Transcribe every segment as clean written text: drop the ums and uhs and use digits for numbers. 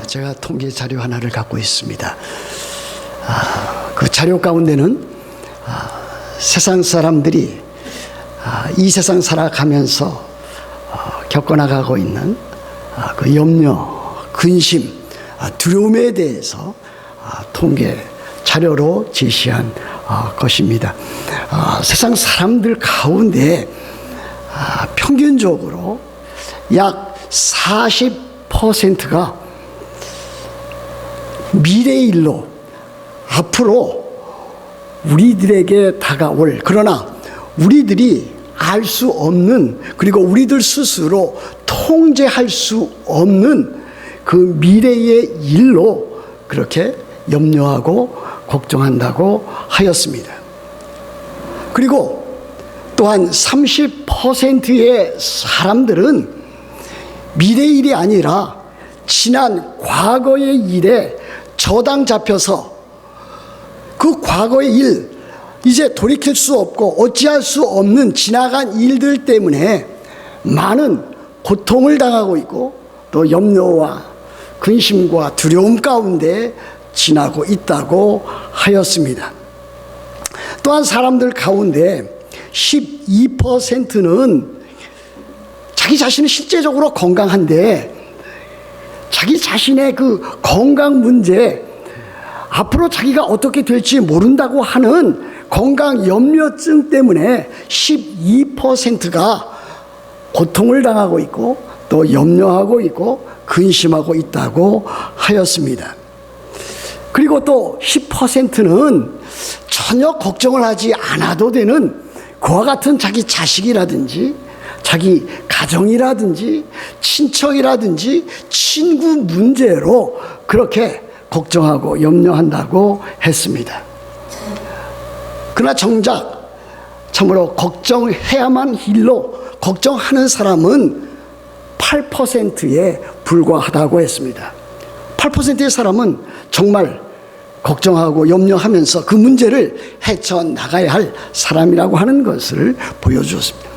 제가 통계 자료 하나를 갖고 있습니다. 그 자료 가운데는 세상 사람들이 이 세상 살아가면서 겪어나가고 있는 그 염려, 근심, 두려움에 대해서 통계 자료로 제시한 것입니다. 세상 사람들 가운데 평균적으로 약 40%가 미래의 일로 앞으로 우리들에게 다가올, 그러나 우리들이 알 수 없는, 그리고 우리들 스스로 통제할 수 없는 그 미래의 일로 그렇게 염려하고 걱정한다고 하였습니다. 그리고 또한 30%의 사람들은 미래의 일이 아니라 지난 과거의 일에 저당 잡혀서 그 과거의 일, 이제 돌이킬 수 없고 어찌할 수 없는 지나간 일들 때문에 많은 고통을 당하고 있고 또 염려와 근심과 두려움 가운데 지나고 있다고 하였습니다. 또한 사람들 가운데 12%는 자기 자신은 실제적으로 건강한데 자기 자신의 그 건강 문제, 앞으로 자기가 어떻게 될지 모른다고 하는 건강 염려증 때문에 12%가 고통을 당하고 있고 또 염려하고 있고 근심하고 있다고 하였습니다. 그리고 또 10%는 전혀 걱정을 하지 않아도 되는 그와 같은 자기 자식이라든지 자기 가정이라든지 친척이라든지 친구 문제로 그렇게 걱정하고 염려한다고 했습니다. 그러나 정작 참으로 걱정해야만 일로 걱정하는 사람은 8%에 불과하다고 했습니다. 8%의 사람은 정말 걱정하고 염려하면서 그 문제를 헤쳐나가야 할 사람이라고 하는 것을 보여주었습니다.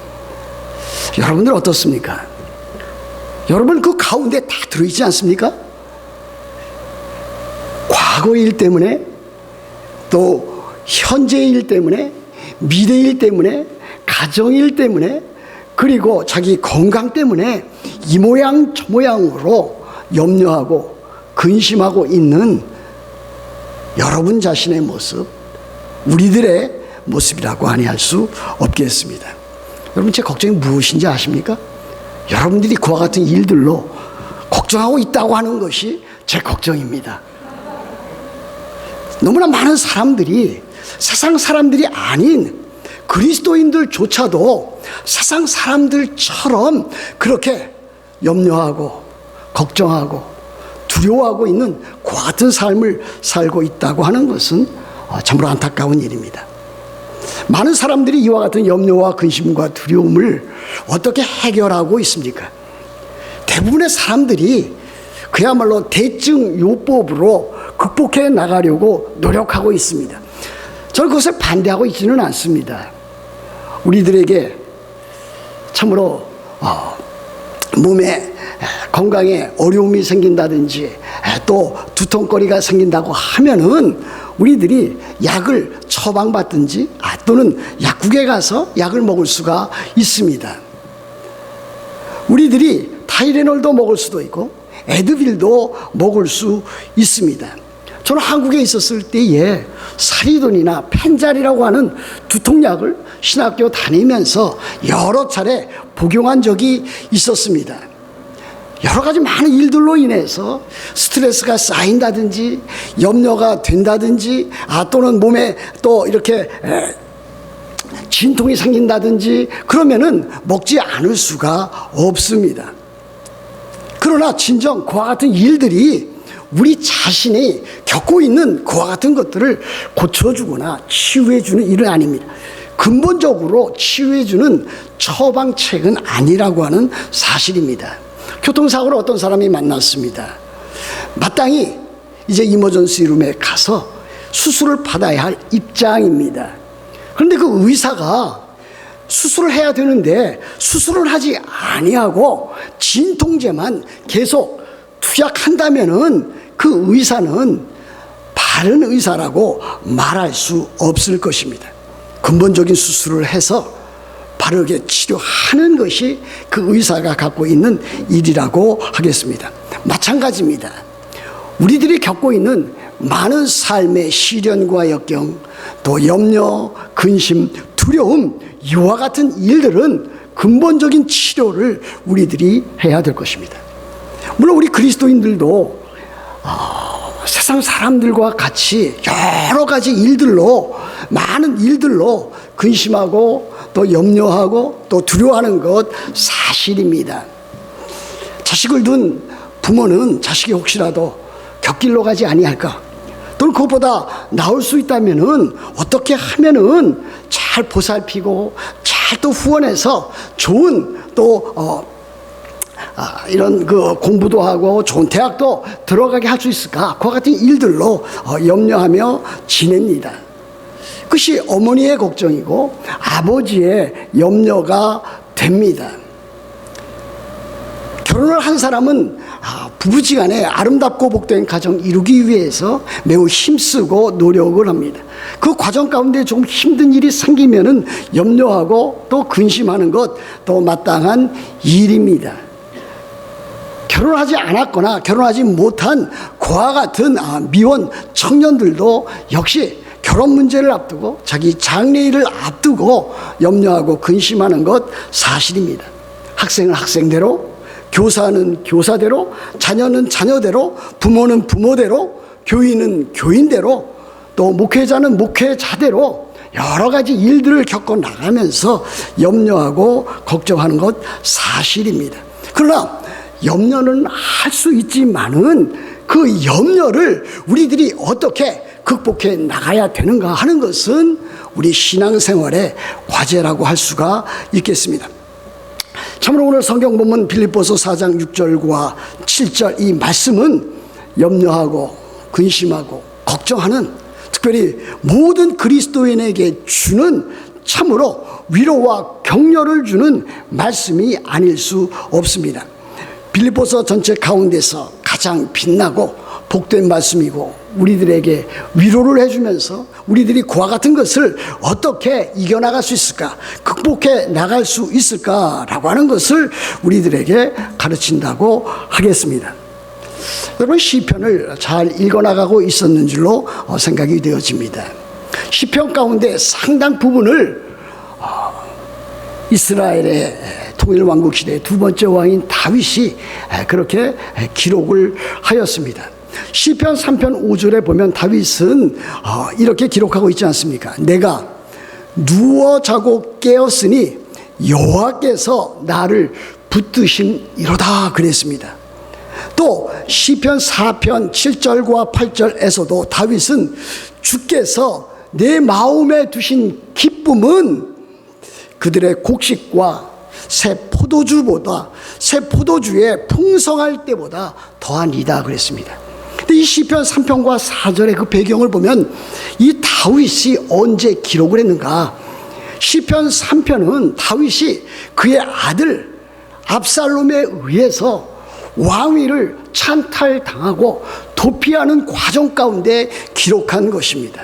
여러분들 어떻습니까? 여러분 그 가운데 다 들어있지 않습니까? 과거의 일 때문에 또 현재의 일 때문에 미래의 일 때문에 가정의 일 때문에 그리고 자기 건강 때문에 이 모양 저 모양으로 염려하고 근심하고 있는 여러분 자신의 모습, 우리들의 모습이라고 아니할 수 없겠습니다. 여러분 제 걱정이 무엇인지 아십니까? 여러분들이 그와 같은 일들로 걱정하고 있다고 하는 것이 제 걱정입니다. 너무나 많은 사람들이 세상 사람들이 아닌 그리스도인들조차도 세상 사람들처럼 그렇게 염려하고 걱정하고 두려워하고 있는 그와 같은 삶을 살고 있다고 하는 것은 참으로 안타까운 일입니다. 많은 사람들이 이와 같은 염려와 근심과 두려움을 어떻게 해결하고 있습니까? 대부분의 사람들이 그야말로 대증 요법으로 극복해 나가려고 노력하고 있습니다. 저는 그것을 반대하고 있지는 않습니다. 우리들에게 참으로 몸에 건강에 어려움이 생긴다든지 또 두통거리가 생긴다고 하면은 우리들이 약을 처방받든지 또는 약국에 가서 약을 먹을 수가 있습니다. 우리들이 타이레놀도 먹을 수도 있고 에드빌도 먹을 수 있습니다. 저는 한국에 있었을 때에 사리돈이나 펜잘이라고 하는 두통약을 신학교 다니면서 여러 차례 복용한 적이 있었습니다. 여러 가지 많은 일들로 인해서 스트레스가 쌓인다든지 염려가 된다든지 또는 몸에 또 이렇게 진통이 생긴다든지 그러면은 먹지 않을 수가 없습니다. 그러나 진정 그와 같은 일들이 우리 자신이 겪고 있는 그와 같은 것들을 고쳐주거나 치유해주는 일은 아닙니다. 근본적으로 치유해주는 처방책은 아니라고 하는 사실입니다. 교통사고로 어떤 사람이 만났습니다. 마땅히 이제 이머전시 룸에 가서 수술을 받아야 할 입장입니다. 그런데 그 의사가 수술을 해야 되는데 수술을 하지 아니하고 진통제만 계속 투약한다면은 그 의사는 바른 의사라고 말할 수 없을 것입니다. 근본적인 수술을 해서 바르게 치료하는 것이 그 의사가 갖고 있는 일이라고 하겠습니다. 마찬가지입니다. 우리들이 겪고 있는 많은 삶의 시련과 역경, 또 염려, 근심, 두려움, 이와 같은 일들은 근본적인 치료를 우리들이 해야 될 것입니다. 물론 우리 그리스도인들도 세상 사람들과 같이 여러 가지 일들로, 많은 일들로 근심하고 또 염려하고 또 두려워하는 것 사실입니다. 자식을 둔 부모는 자식이 혹시라도 곁길로 가지 아니할까, 또는 그것보다 나을 수 있다면은 어떻게 하면은 잘 보살피고 잘 또 후원해서 좋은 또 이런 그 공부도 하고 좋은 대학도 들어가게 할 수 있을까? 그와 같은 일들로 염려하며 지냅니다. 그것이 어머니의 걱정이고 아버지의 염려가 됩니다. 결혼을 한 사람은 부부지간에 아름답고 복된 가정 이루기 위해서 매우 힘쓰고 노력을 합니다. 그 과정 가운데 조금 힘든 일이 생기면은 염려하고 또 근심하는 것 또 마땅한 일입니다. 결혼하지 않았거나 결혼하지 못한 그와 같은 미혼 청년들도 역시 결혼 문제를 앞두고 자기 장래일을 앞두고 염려하고 근심하는 것 사실입니다. 학생은 학생대로, 교사는 교사대로, 자녀는 자녀대로, 부모는 부모대로, 교인은 교인대로, 또 목회자는 목회자대로 여러 가지 일들을 겪어 나가면서 염려하고 걱정하는 것 사실입니다. 그러나 염려는 할 수 있지만은 그 염려를 우리들이 어떻게 극복해 나가야 되는가 하는 것은 우리 신앙생활의 과제라고 할 수가 있겠습니다. 참으로 오늘 성경 본문 빌립보서 4장 6절과 7절 이 말씀은 염려하고 근심하고 걱정하는, 특별히 모든 그리스도인에게 주는 참으로 위로와 격려를 주는 말씀이 아닐 수 없습니다. 빌립보서 전체 가운데서 가장 빛나고 복된 말씀이고 우리들에게 위로를 해주면서 우리들이 그와 같은 것을 어떻게 이겨나갈 수 있을까, 극복해 나갈 수 있을까라고 하는 것을 우리들에게 가르친다고 하겠습니다. 여러분, 시편을 잘 읽어나가고 있었는 줄로 생각이 되어집니다. 시편 가운데 상당 부분을 이스라엘의 통일왕국 시대의 두 번째 왕인 다윗이 그렇게 기록을 하였습니다. 시편 3편 5절에 보면 다윗은 이렇게 기록하고 있지 않습니까? 내가 누워 자고 깨었으니 여호와께서 나를 붙드심이로다 그랬습니다. 또 시편 4편 7절과 8절에서도 다윗은 주께서 내 마음에 두신 기쁨은 그들의 곡식과 새 포도주의 풍성할 때보다 더하니이다 그랬습니다. 근데 이 시편 3편과 4절의 그 배경을 보면 이 다윗이 언제 기록을 했는가? 시편 3편은 다윗이 그의 아들 압살롬에 의해서 왕위를 찬탈당하고 도피하는 과정 가운데 기록한 것입니다.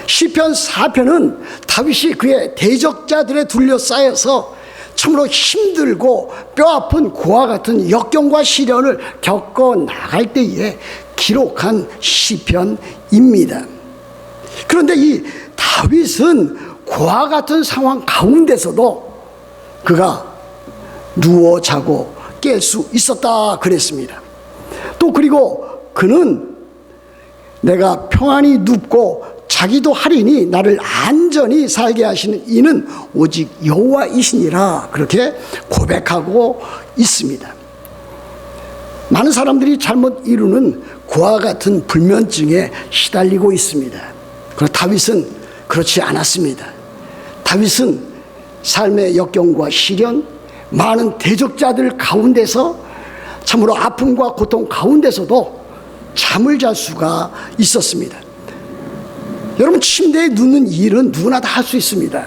시편 4편은 다윗이 그의 대적자들에 둘러싸여서 참으로 힘들고 뼈아픈 그와 같은 역경과 시련을 겪어 나갈 때에 기록한 시편입니다. 그런데 이 다윗은 그와 같은 상황 가운데서도 그가 누워 자고 깰 수 있었다 그랬습니다. 또 그리고 그는 내가 평안히 눕고 자기도 하리니 나를 안전히 살게 하시는 이는 오직 여호와이시니라 그렇게 고백하고 있습니다. 많은 사람들이 잘못 이루는 그와 같은 불면증에 시달리고 있습니다. 그러나 다윗은 그렇지 않았습니다. 다윗은 삶의 역경과 시련, 많은 대적자들 가운데서 참으로 아픔과 고통 가운데서도 잠을 잘 수가 있었습니다. 여러분, 침대에 눕는 일은 누구나 다 할 수 있습니다.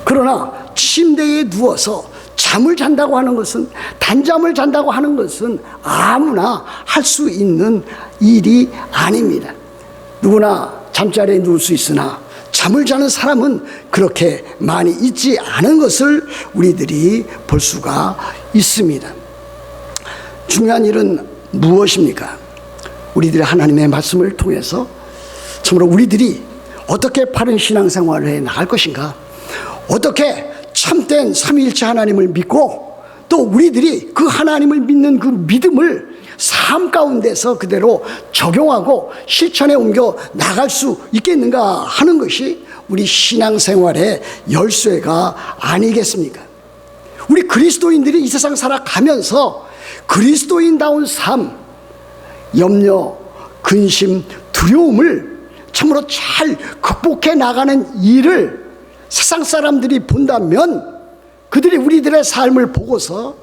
그러나 침대에 누워서 잠을 잔다고 하는 것은, 단잠을 잔다고 하는 것은 아무나 할 수 있는 일이 아닙니다. 누구나 잠자리에 누울 수 있으나 잠을 자는 사람은 그렇게 많이 있지 않은 것을 우리들이 볼 수가 있습니다. 중요한 일은 무엇입니까? 우리들이 하나님의 말씀을 통해서 참으로 우리들이 어떻게 바른 신앙생활을 해 나갈 것인가, 어떻게 참된 삼위일체 하나님을 믿고 또 우리들이 그 하나님을 믿는 그 믿음을 삶 가운데서 그대로 적용하고 실천에 옮겨 나갈 수 있겠는가 하는 것이 우리 신앙생활의 열쇠가 아니겠습니까? 우리 그리스도인들이 이 세상 살아가면서 그리스도인다운 삶, 염려, 근심, 두려움을 참으로 잘 극복해 나가는 일을 세상 사람들이 본다면 그들이 우리들의 삶을 보고서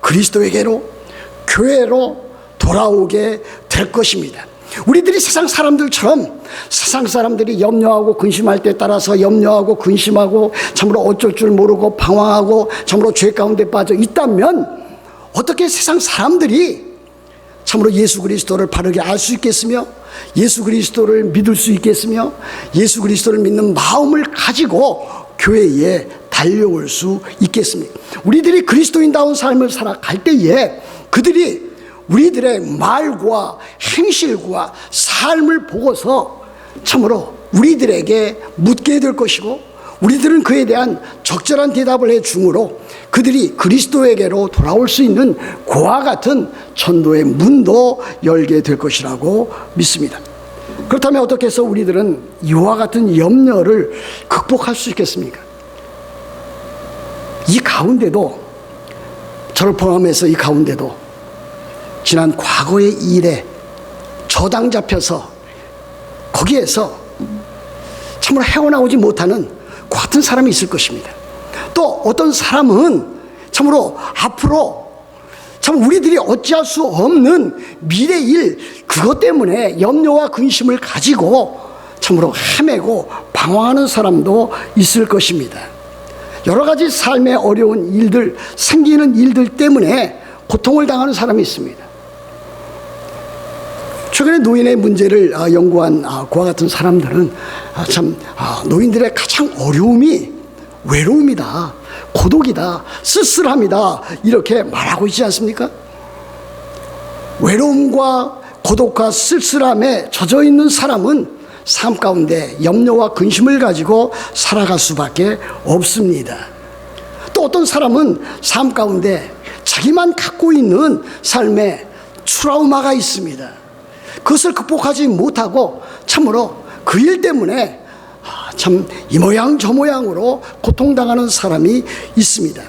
그리스도에게로, 교회로 돌아오게 될 것입니다. 우리들이 세상 사람들처럼 세상 사람들이 염려하고 근심할 때 따라서 염려하고 근심하고 참으로 어쩔 줄 모르고 방황하고 참으로 죄 가운데 빠져 있다면 어떻게 세상 사람들이 참으로 예수 그리스도를 바르게 알 수 있겠으며 예수 그리스도를 믿을 수 있겠으며 예수 그리스도를 믿는 마음을 가지고 교회에 달려올 수 있겠습니까? 우리들이 그리스도인다운 삶을 살아갈 때에 그들이 우리들의 말과 행실과 삶을 보고서 참으로 우리들에게 묻게 될 것이고 우리들은 그에 대한 적절한 대답을 해주므로 그들이 그리스도에게로 돌아올 수 있는 그와 같은 전도의 문도 열게 될 것이라고 믿습니다. 그렇다면 어떻게 해서 우리들은 이와 같은 염려를 극복할 수 있겠습니까? 이 가운데도, 저를 포함해서 이 가운데도 지난 과거의 일에 저당 잡혀서 거기에서 참으로 헤어나오지 못하는 그 같은 사람이 있을 것입니다. 또 어떤 사람은 참으로 앞으로 참 우리들이 어찌할 수 없는 미래 일, 그것 때문에 염려와 근심을 가지고 참으로 헤매고 방황하는 사람도 있을 것입니다. 여러 가지 삶의 어려운 일들, 생기는 일들 때문에 고통을 당하는 사람이 있습니다. 최근에 노인의 문제를 연구한 그와 같은 사람들은 참 노인들의 가장 어려움이 외로움이다, 고독이다, 쓸쓸함이다 이렇게 말하고 있지 않습니까? 외로움과 고독과 쓸쓸함에 젖어 있는 사람은 삶 가운데 염려와 근심을 가지고 살아갈 수밖에 없습니다. 또 어떤 사람은 삶 가운데 자기만 갖고 있는 삶에 트라우마가 있습니다. 그것을 극복하지 못하고 참으로 그 일 때문에 참 이 모양 저 모양으로 고통당하는 사람이 있습니다.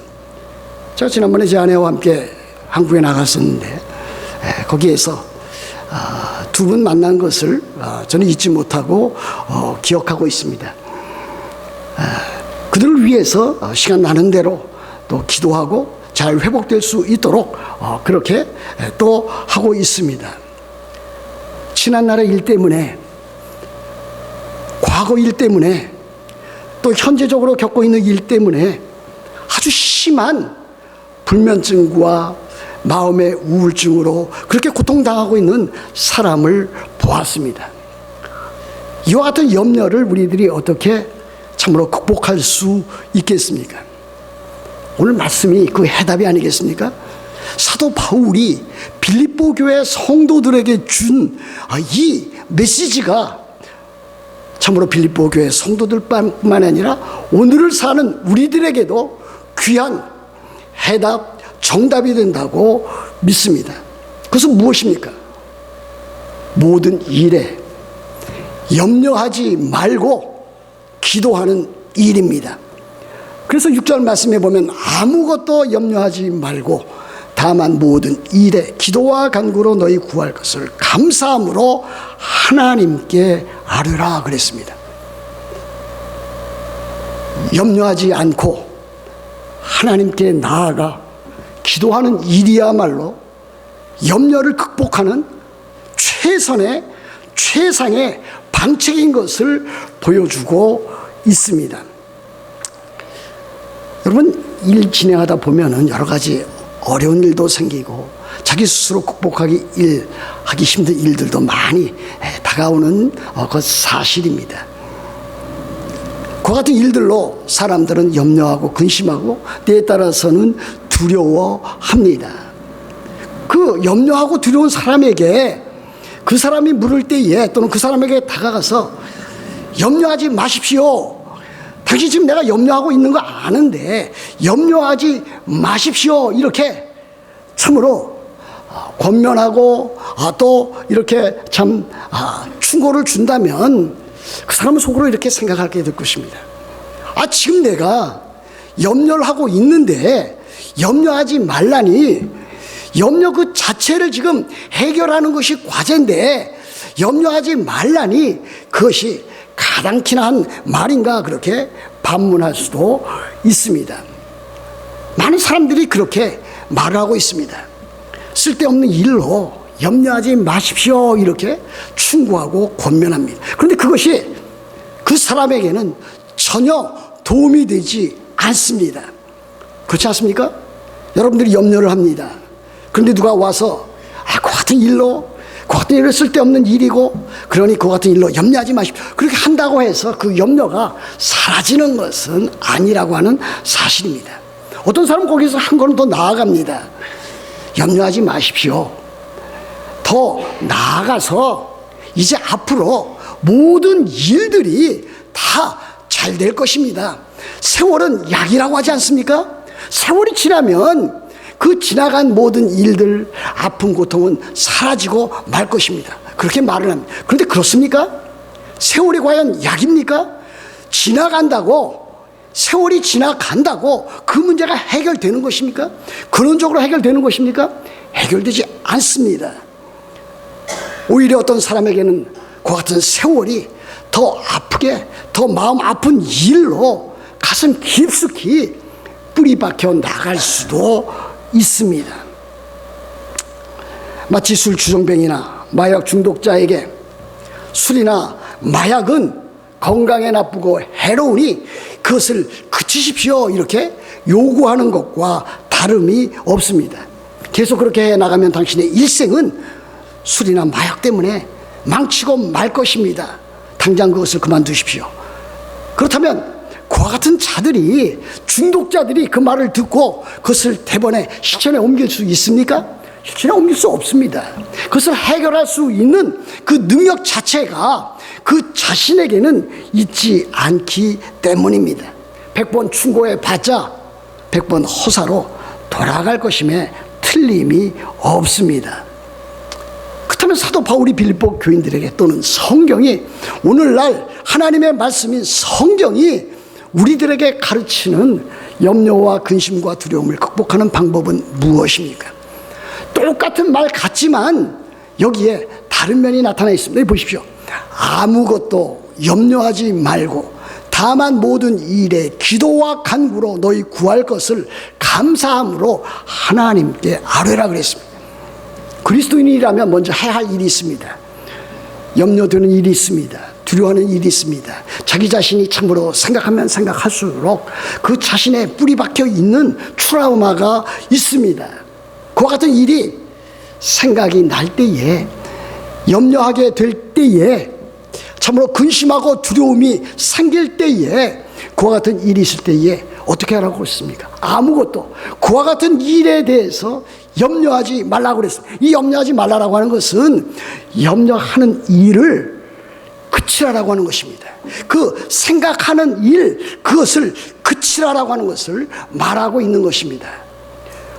제가 지난번에 제 아내와 함께 한국에 나갔었는데 거기에서 두 분 만난 것을 저는 잊지 못하고 기억하고 있습니다. 그들을 위해서 시간 나는 대로 또 기도하고 잘 회복될 수 있도록 그렇게 또 하고 있습니다. 지난날의 일 때문에, 과거 일 때문에, 또 현재적으로 겪고 있는 일 때문에 아주 심한 불면증과 마음의 우울증으로 그렇게 고통당하고 있는 사람을 보았습니다. 이와 같은 염려를 우리들이 어떻게 참으로 극복할 수 있겠습니까? 오늘 말씀이 그 해답이 아니겠습니까? 사도 바울이 빌립보 교회 성도들에게 준 이 메시지가 참으로 빌립보 교회 성도들뿐만 아니라 오늘을 사는 우리들에게도 귀한 해답, 정답이 된다고 믿습니다. 그것은 무엇입니까? 모든 일에 염려하지 말고 기도하는 일입니다. 그래서 6절 말씀에 보면 아무것도 염려하지 말고 다만 모든 일에 기도와 간구로 너희 구할 것을 감사함으로 하나님께 아뢰라 그랬습니다. 염려하지 않고 하나님께 나아가 기도하는 일이야말로 염려를 극복하는 최상의 방책인 것을 보여주고 있습니다. 여러분, 일 진행하다 보면은 여러 가지 어려운 일도 생기고 자기 스스로 극복하기 힘든 일들도 많이 다가오는 그 사실입니다. 그와 같은 일들로 사람들은 염려하고 근심하고 때에 따라서는 두려워합니다. 그 염려하고 두려운 사람에게 그 사람이 물을 때에 또는 그 사람에게 다가가서 염려하지 마십시오. 당신 지금 내가 염려하고 있는 거 아는데 염려하지 마십시오. 이렇게 참으로 권면하고 또 이렇게 참 충고를 준다면 그 사람은 속으로 이렇게 생각하게 될 것입니다. 지금 내가 염려를 하고 있는데 염려하지 말라니, 염려 그 자체를 지금 해결하는 것이 과제인데 염려하지 말라니 그것이 가당키나 한 말인가, 그렇게 반문할 수도 있습니다. 많은 사람들이 그렇게 말을 하고 있습니다. 쓸데없는 일로 염려하지 마십시오 이렇게 충고하고 권면합니다. 그런데 그것이 그 사람에게는 전혀 도움이 되지 않습니다. 그렇지 않습니까? 여러분들이 염려를 합니다. 그런데 누가 와서 그 같은 일로, 그 같은 일은 쓸데없는 일이고 그러니 그 같은 일로 염려하지 마십시오 그렇게 한다고 해서 그 염려가 사라지는 것은 아니라고 하는 사실입니다. 어떤 사람은 거기서 한 걸음 더 나아갑니다. 염려하지 마십시오. 더 나아가서 이제 앞으로 모든 일들이 다 잘 될 것입니다. 세월은 약이라고 하지 않습니까? 세월이 지나면 그 지나간 모든 일들, 아픔, 고통은 사라지고 말 것입니다. 그렇게 말을 합니다. 그런데 그렇습니까? 세월이 과연 약입니까? 지나간다고, 세월이 지나간다고 그 문제가 해결되는 것입니까? 근원적으로 해결되는 것입니까? 해결되지 않습니다. 오히려 어떤 사람에게는 그 같은 세월이 더 아프게, 더 마음 아픈 일로 가슴 깊숙이 뿌리 박혀 나갈 수도 있습니다. 마치 술 주정뱅이나 마약 중독자에게 술이나 마약은 건강에 나쁘고 해로우니 그것을 그치십시오 이렇게 요구하는 것과 다름이 없습니다. 계속 그렇게 해나가면 당신의 일생은 술이나 마약 때문에 망치고 말 것입니다. 당장 그것을 그만두십시오. 그렇다면 그와 같은 자들이, 중독자들이 그 말을 듣고 그것을 대번에 실천에 옮길 수 있습니까? 실천에 옮길 수 없습니다. 그것을 해결할 수 있는 그 능력 자체가 그 자신에게는 있지 않기 때문입니다. 100번 충고해 봤자 100번 허사로 돌아갈 것임에 틀림이 없습니다. 그렇다면 사도 바울이 빌립보 교인들에게, 또는 성경이, 오늘날 하나님의 말씀인 성경이 우리들에게 가르치는 염려와 근심과 두려움을 극복하는 방법은 무엇입니까? 똑같은 말 같지만 여기에 다른 면이 나타나 있습니다. 여기 보십시오. 아무것도 염려하지 말고 다만 모든 일에 기도와 간구로 너희 구할 것을 감사함으로 하나님께 아뢰라 그랬습니다. 그리스도인이라면 먼저 해야 할 일이 있습니다. 염려되는 일이 있습니다. 두려워하는 일이 있습니다. 자기 자신이 참으로 생각하면 생각할수록 그 자신의 뿌리 박혀 있는 트라우마가 있습니다. 그와 같은 일이 생각이 날 때에, 염려하게 될 때에, 참으로 근심하고 두려움이 생길 때에, 그와 같은 일이 있을 때에 어떻게 하라고 했습니까? 아무것도 그와 같은 일에 대해서 염려하지 말라고 그랬습니다. 이 염려하지 말라고 하는 것은 염려하는 일을 그치라라고 하는 것입니다. 그 생각하는 일, 그것을 그치라라고 하는 것을 말하고 있는 것입니다.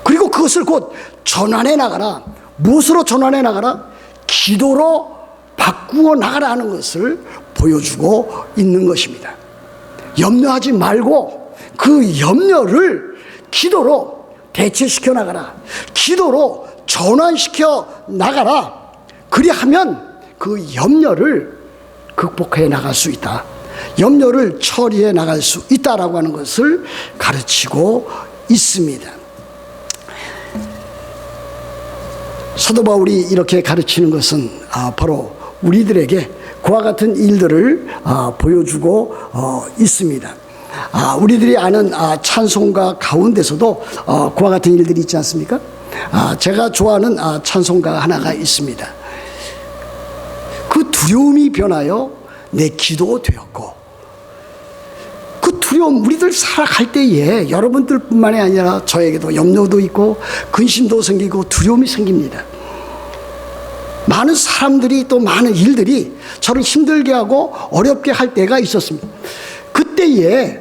그리고 그것을 곧 전환해 나가라. 무엇으로 전환해 나가라? 기도로 바꾸어 나가라 하는 것을 보여주고 있는 것입니다. 염려하지 말고 그 염려를 기도로 대체시켜 나가라. 기도로 전환시켜 나가라. 그리하면 그 염려를 극복해 나갈 수 있다. 염려를 처리해 나갈 수 있다라고 하는 것을 가르치고 있습니다. 사도 바울이 이렇게 가르치는 것은 바로 우리들에게 그와 같은 일들을 보여주고 있습니다. 우리들이 아는 찬송가 가운데서도 그와 같은 일들이 있지 않습니까? 제가 좋아하는 찬송가 하나가 있습니다. 그 두려움이 변하여 내 기도 되었고, 그 두려움, 우리들 살아갈 때에 여러분들뿐만이 아니라 저에게도 염려도 있고 근심도 생기고 두려움이 생깁니다. 많은 사람들이 또 많은 일들이 저를 힘들게 하고 어렵게 할 때가 있었습니다. 그때에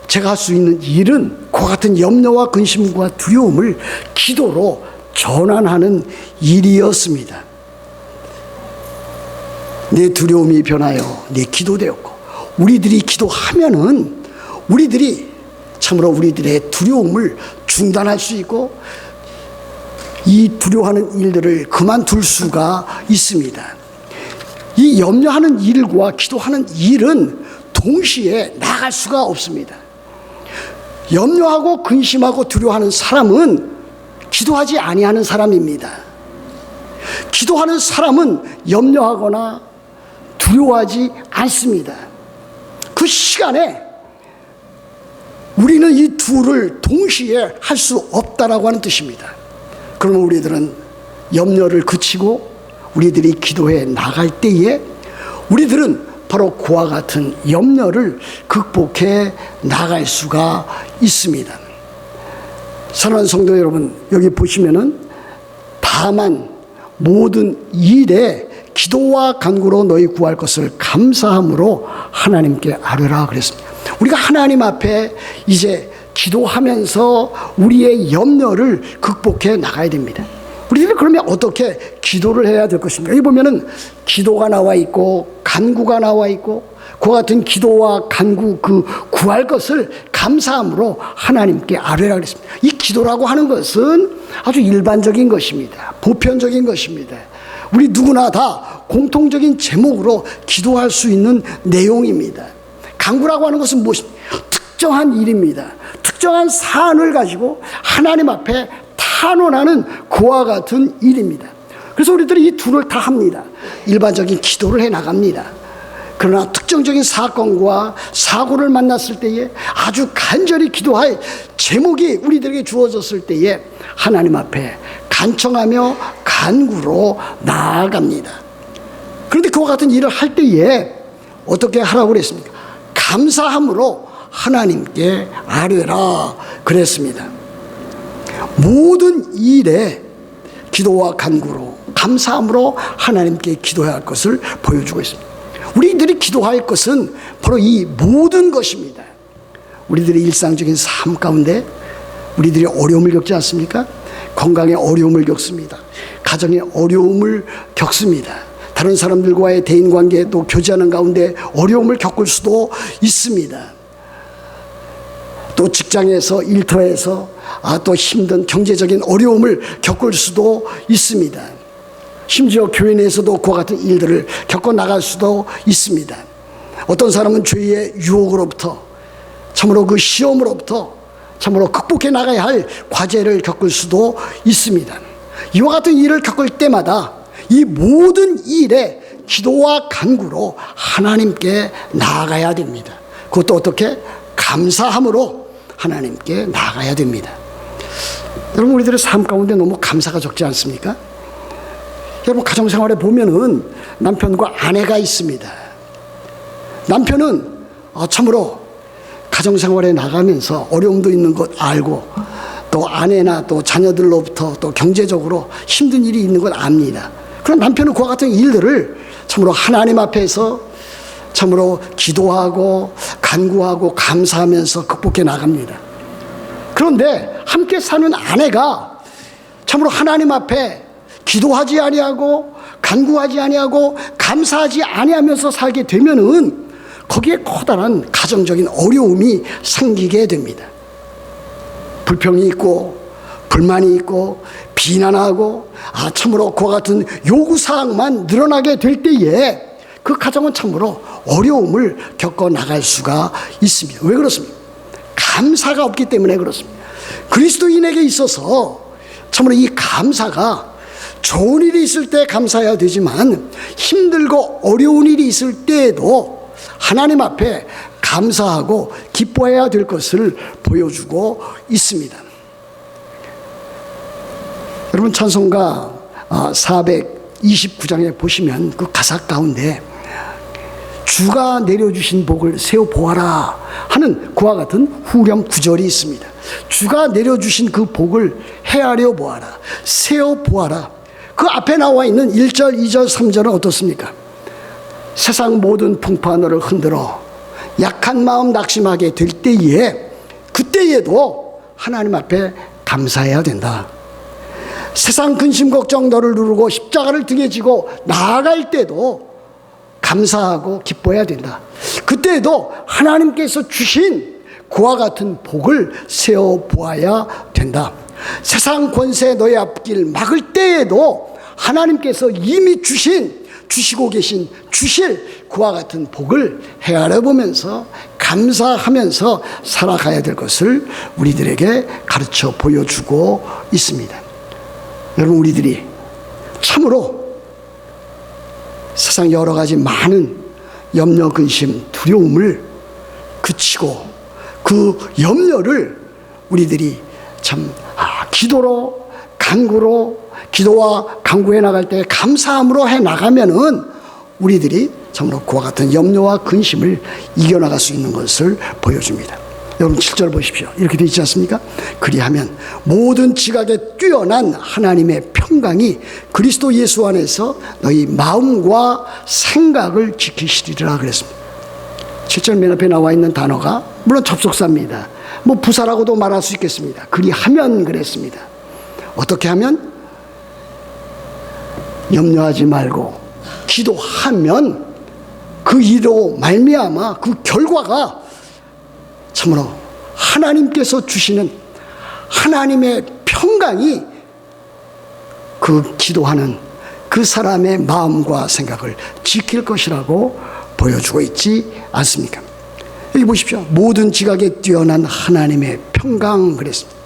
제가 할 수 있는 일은 그와 같은 염려와 근심과 두려움을 기도로 전환하는 일이었습니다. 내 두려움이 변하여 내 기도 되었고, 우리들이 기도하면은 우리들이 참으로 우리들의 두려움을 중단할 수 있고 이 두려워하는 일들을 그만둘 수가 있습니다. 이 염려하는 일과 기도하는 일은 동시에 나갈 수가 없습니다. 염려하고 근심하고 두려워하는 사람은 기도하지 아니하는 사람입니다. 기도하는 사람은 염려하거나 두려워하지 않습니다. 그 시간에 우리는 이 둘을 동시에 할 수 없다라고 하는 뜻입니다. 그러면 우리들은 염려를 그치고 우리들이 기도해 나갈 때에 우리들은 바로 그와 같은 염려를 극복해 나갈 수가 있습니다. 사랑하는 성도 여러분, 여기 보시면은 다만 모든 일에 기도와 간구로 너희 구할 것을 감사함으로 하나님께 아뢰라 그랬습니다. 우리가 하나님 앞에 이제 기도하면서 우리의 염려를 극복해 나가야 됩니다. 우리들은 그러면 어떻게 기도를 해야 될 것입니까? 여기 보면은 기도가 나와 있고 간구가 나와 있고 그와 같은 기도와 간구, 그 구할 것을 감사함으로 하나님께 아뢰라 그랬습니다. 이 기도라고 하는 것은 아주 일반적인 것입니다. 보편적인 것입니다. 우리 누구나 다 공통적인 제목으로 기도할 수 있는 내용입니다. 간구라고 하는 것은 무엇입니까? 특정한 일입니다. 특정한 사안을 가지고 하나님 앞에 탄원하는 그와 같은 일입니다. 그래서 우리들이 이 둘을 다 합니다. 일반적인 기도를 해 나갑니다. 그러나 특정적인 사건과 사고를 만났을 때에 아주 간절히 기도할 제목이 우리들에게 주어졌을 때에 하나님 앞에 간청하며 간구로 나아갑니다. 그런데 그와 같은 일을 할 때에 어떻게 하라고 그랬습니까? 감사함으로 하나님께 아뢰라 그랬습니다. 모든 일에 기도와 간구로 감사함으로 하나님께 기도해야 할 것을 보여주고 있습니다. 우리들이 기도할 것은 바로 이 모든 것입니다. 우리들의 일상적인 삶 가운데 우리들이 어려움을 겪지 않습니까? 건강에 어려움을 겪습니다. 가정에 어려움을 겪습니다. 다른 사람들과의 대인관계 또 교제하는 가운데 어려움을 겪을 수도 있습니다. 또 직장에서 일터에서 또 힘든 경제적인 어려움을 겪을 수도 있습니다. 심지어 교회 내에서도 그와 같은 일들을 겪어 나갈 수도 있습니다. 어떤 사람은 죄의 유혹으로부터 참으로 그 시험으로부터 참으로 극복해 나가야 할 과제를 겪을 수도 있습니다. 이와 같은 일을 겪을 때마다 이 모든 일에 기도와 간구로 하나님께 나아가야 됩니다. 그것도 어떻게? 감사함으로 하나님께 나아가야 됩니다. 여러분, 우리들의 삶 가운데 너무 감사가 적지 않습니까? 여러분, 가정생활에 보면은 남편과 아내가 있습니다. 남편은 참으로 가정생활에 나가면서 어려움도 있는 것 알고 또 아내나 또 자녀들로부터 또 경제적으로 힘든 일이 있는 걸 압니다. 그럼 남편은 그와 같은 일들을 참으로 하나님 앞에서 참으로 기도하고 간구하고 감사하면서 극복해 나갑니다. 그런데 함께 사는 아내가 참으로 하나님 앞에 기도하지 아니하고 간구하지 아니하고 감사하지 아니하면서 살게 되면은 거기에 커다란 가정적인 어려움이 생기게 됩니다. 불평이 있고 불만이 있고 비난하고 참으로 그와 같은 요구사항만 늘어나게 될 때에 그 가정은 참으로 어려움을 겪어 나갈 수가 있습니다. 왜 그렇습니까? 감사가 없기 때문에 그렇습니다. 그리스도인에게 있어서 참으로 이 감사가 좋은 일이 있을 때 감사해야 되지만 힘들고 어려운 일이 있을 때에도 하나님 앞에 감사하고 기뻐해야 될 것을 보여주고 있습니다. 여러분, 찬송가 429장에 보시면 그 가사 가운데 주가 내려주신 복을 세어보아라 하는 그와 같은 후렴 구절이 있습니다. 주가 내려주신 그 복을 헤아려 보아라, 세어보아라. 그 앞에 나와 있는 1절, 2절, 3절은 어떻습니까? 세상 모든 풍파너를 흔들어 약한 마음 낙심하게 될 때에, 그때에도 하나님 앞에 감사해야 된다. 세상 근심 걱정 너를 누르고 십자가를 등에 지고 나아갈 때도 감사하고 기뻐해야 된다. 그때에도 하나님께서 주신 그와 같은 복을 세어보아야 된다. 세상 권세 너의 앞길 막을 때에도 하나님께서 이미 주시고 계신 주실 그와 같은 복을 헤아려 보면서 감사하면서 살아가야 될 것을 우리들에게 가르쳐 보여주고 있습니다. 여러분, 우리들이 참으로 세상 여러 가지 많은 염려, 근심, 두려움을 그치고 그 염려를 우리들이 참 기도로, 간구로, 기도와 간구해 나갈 때 감사함으로 해 나가면은 우리들이 참으로 그와 같은 염려와 근심을 이겨나갈 수 있는 것을 보여줍니다. 여러분, 7절 보십시오. 이렇게 되어 있지 않습니까? 그리하면 모든 지각에 뛰어난 하나님의 평강이 그리스도 예수 안에서 너희 마음과 생각을 지키시리라 그랬습니다. 7절 맨 앞에 나와 있는 단어가 물론 접속사입니다. 부사라고도 말할 수 있겠습니다. 그리하면 그랬습니다. 어떻게 하면? 염려하지 말고 기도하면 그 일로 말미암아 그 결과가 참으로 하나님께서 주시는 하나님의 평강이 그 기도하는 그 사람의 마음과 생각을 지킬 것이라고 보여주고 있지 않습니까? 여기 보십시오. 모든 지각에 뛰어난 하나님의 평강 그랬습니다.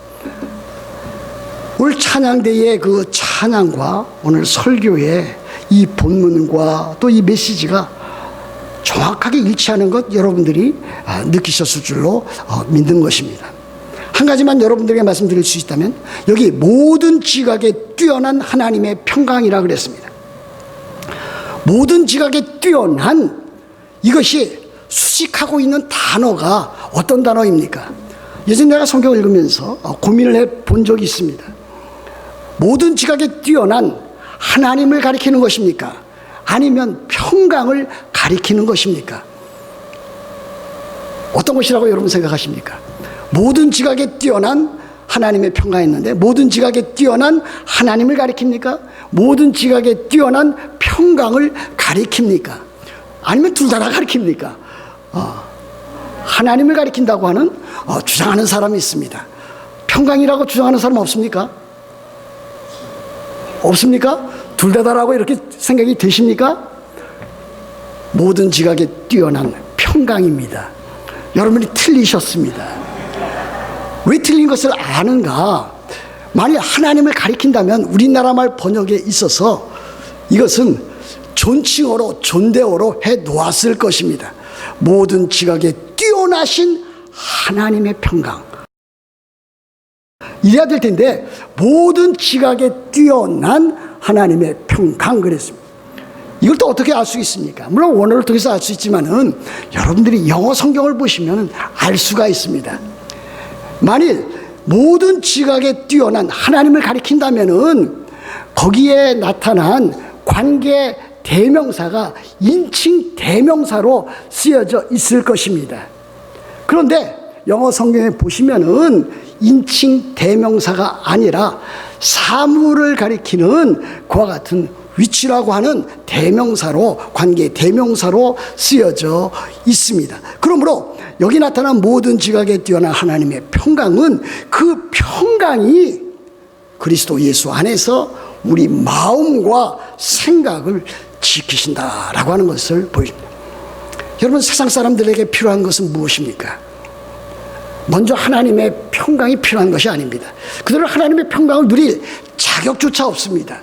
오늘 찬양대의 그 찬양과 오늘 설교의 이 본문과 또 이 메시지가 정확하게 일치하는 것 여러분들이 느끼셨을 줄로 믿는 것입니다. 한 가지만 여러분들에게 말씀드릴 수 있다면 여기 모든 지각에 뛰어난 하나님의 평강이라 그랬습니다. 모든 지각에 뛰어난, 이것이 수식하고 있는 단어가 어떤 단어입니까? 예전에 내가 성경을 읽으면서 고민을 해본 적이 있습니다. 모든 지각에 뛰어난 하나님을 가리키는 것입니까? 아니면 평강을 가리키는 것입니까? 어떤 것이라고 여러분 생각하십니까? 모든 지각에 뛰어난 하나님의 평강이 있는데 모든 지각에 뛰어난 하나님을 가리킵니까? 모든 지각에 뛰어난 평강을 가리킵니까? 아니면 둘 다 가리킵니까? 하나님을 가리킨다고 하는 주장하는 사람이 있습니다. 평강이라고 주장하는 사람 없습니까? 없습니까? 둘 다다라고 이렇게 생각이 되십니까? 모든 지각에 뛰어난 평강입니다. 여러분이 틀리셨습니다. 왜 틀린 것을 아는가? 만일 하나님을 가리킨다면 우리나라 말 번역에 있어서 이것은 존칭어로, 존대어로 해 놓았을 것입니다. 모든 지각에 뛰어나신 하나님의 평강. 이래야 될 텐데 모든 지각에 뛰어난 하나님의 평강 그랬습니다. 이걸 또 어떻게 알 수 있습니까? 물론 원어를 통해서 알 수 있지만은 여러분들이 영어 성경을 보시면 알 수가 있습니다. 만일 모든 지각에 뛰어난 하나님을 가리킨다면은 거기에 나타난 관계 대명사가 인칭 대명사로 쓰여져 있을 것입니다. 그런데 영어 성경에 보시면은 인칭 대명사가 아니라 사물을 가리키는 그와 같은 위치라고 하는 대명사로, 관계 대명사로 쓰여져 있습니다. 그러므로 여기 나타난 모든 지각에 뛰어난 하나님의 평강은 그 평강이 그리스도 예수 안에서 우리 마음과 생각을 지키신다라고 하는 것을 보여줍니다. 여러분, 세상 사람들에게 필요한 것은 무엇입니까? 먼저 하나님의 평강이 필요한 것이 아닙니다. 그들은 하나님의 평강을 누릴 자격조차 없습니다.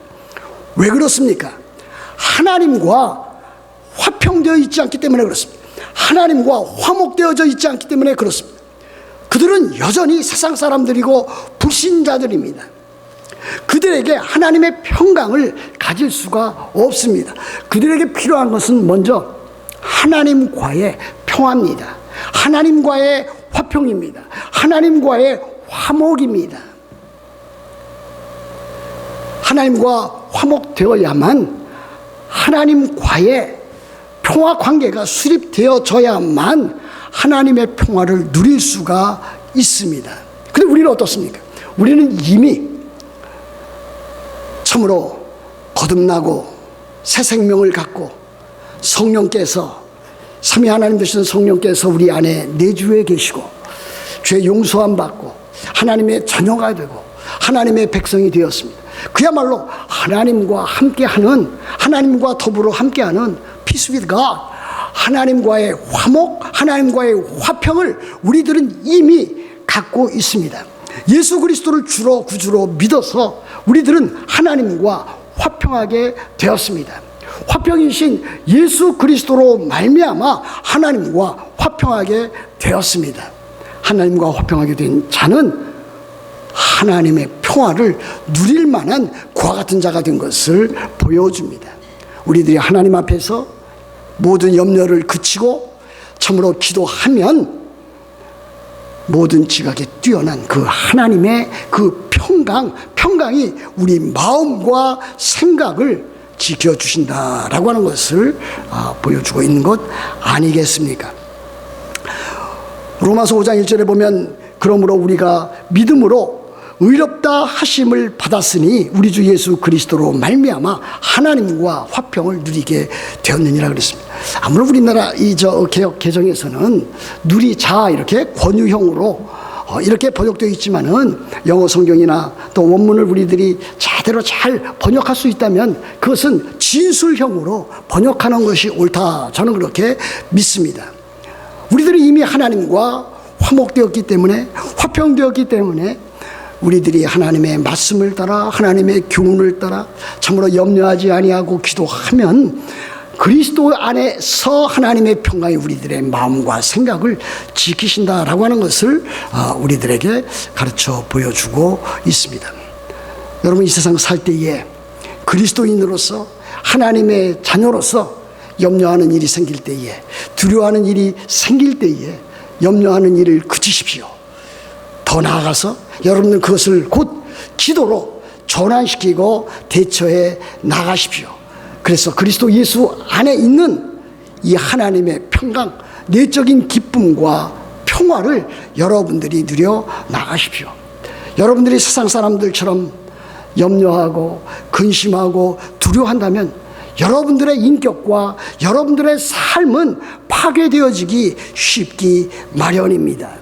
왜 그렇습니까? 하나님과 화평되어 있지 않기 때문에 그렇습니다. 하나님과 화목되어져 있지 않기 때문에 그렇습니다. 그들은 여전히 세상 사람들이고 불신자들입니다. 그들에게 하나님의 평강을 가질 수가 없습니다. 그들에게 필요한 것은 먼저 하나님과의 평화입니다. 하나님과의 화평입니다. 하나님과의 화목입니다. 하나님과 화목되어야만 하나님과의 평화 관계가 수립되어져야만 하나님의 평화를 누릴 수가 있습니다. 그런데 우리는 어떻습니까? 우리는 이미 참으로 거듭나고 새 생명을 갖고 성령께서, 삼위 하나님 되시는 성령께서 우리 안에 내주해 계시고 죄 용서함 받고 하나님의 자녀가 되고 하나님의 백성이 되었습니다. 그야말로 하나님과 함께하는, 하나님과 더불어 함께하는 Peace with God, 하나님과의 화목, 하나님과의 화평을 우리들은 이미 갖고 있습니다. 예수 그리스도를 주로 구주로 믿어서 우리들은 하나님과 화평하게 되었습니다. 화평이신 예수 그리스도로 말미암아 하나님과 화평하게 되었습니다. 하나님과 화평하게 된 자는 하나님의 평화를 누릴 만한 그와 같은 자가 된 것을 보여줍니다. 우리들이 하나님 앞에서 모든 염려를 그치고 참으로 기도하면 모든 지각에 뛰어난 그 하나님의 그 평강이 우리 마음과 생각을 지켜주신다라고 하는 것을 보여주고 있는 것 아니겠습니까? 로마서 5장 1절에 보면 그러므로 우리가 믿음으로 의롭다 하심을 받았으니 우리 주 예수 그리스도로 말미암아 하나님과 화평을 누리게 되었느니라 그랬습니다. 아무런 우리나라 개혁 개정에서는 누리자 이렇게 권유형으로 이렇게 번역되어 있지만은 영어 성경이나 또 원문을 우리들이 제대로 잘 번역할 수 있다면 그것은 진술형으로 번역하는 것이 옳다, 저는 그렇게 믿습니다. 우리들이 이미 하나님과 화목되었기 때문에, 화평되었기 때문에 우리들이 하나님의 말씀을 따라, 하나님의 교훈을 따라 참으로 염려하지 아니하고 기도하면 그리스도 안에서 하나님의 평강이 우리들의 마음과 생각을 지키신다라고 하는 것을 우리들에게 가르쳐 보여주고 있습니다. 여러분, 이 세상 살 때에 그리스도인으로서, 하나님의 자녀로서 염려하는 일이 생길 때에, 두려워하는 일이 생길 때에 염려하는 일을 그치십시오. 더 나아가서 여러분은 그것을 곧 기도로 전환시키고 대처해 나가십시오. 그래서 그리스도 예수 안에 있는 이 하나님의 평강, 내적인 기쁨과 평화를 여러분들이 누려 나가십시오. 여러분들이 세상 사람들처럼 염려하고 근심하고 두려워한다면 여러분들의 인격과 여러분들의 삶은 파괴되어지기 쉽기 마련입니다.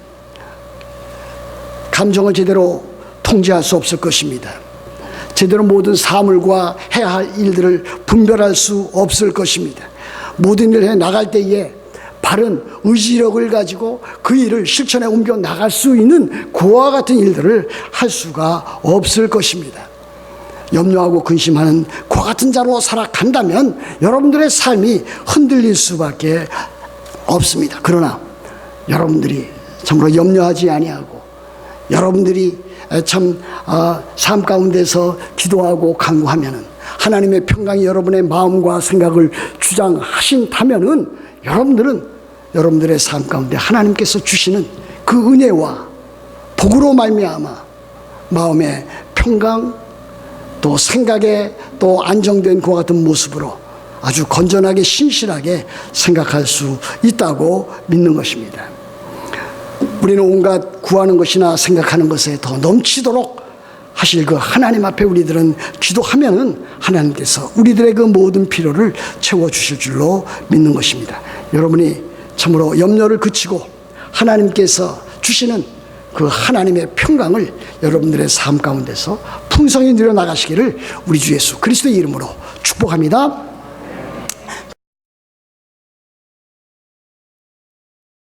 감정을 제대로 통제할 수 없을 것입니다. 제대로 모든 사물과 해야 할 일들을 분별할 수 없을 것입니다. 모든 일을 해 나갈 때에 바른 의지력을 가지고 그 일을 실천에 옮겨 나갈 수 있는 그와 같은 일들을 할 수가 없을 것입니다. 염려하고 근심하는 그와 같은 자로 살아간다면 여러분들의 삶이 흔들릴 수밖에 없습니다. 그러나 여러분들이 참으로 염려하지 아니하고 여러분들이 참 삶 가운데서 기도하고 간구하면은 하나님의 평강이 여러분의 마음과 생각을 주장하신다면은 여러분들은 여러분들의 삶 가운데 하나님께서 주시는 그 은혜와 복으로 말미암아 마음의 평강, 또 생각에 또 안정된 그와 같은 모습으로 아주 건전하게 신실하게 생각할 수 있다고 믿는 것입니다. 우리는 온갖 구하는 것이나 생각하는 것에 더 넘치도록 하실 그 하나님 앞에 우리들은 기도하면은 하나님께서 우리들의 그 모든 필요를 채워주실 줄로 믿는 것입니다. 여러분이 참으로 염려를 그치고 하나님께서 주시는 그 하나님의 평강을 여러분들의 삶 가운데서 풍성히 누려 나가시기를 우리 주 예수 그리스도의 이름으로 축복합니다.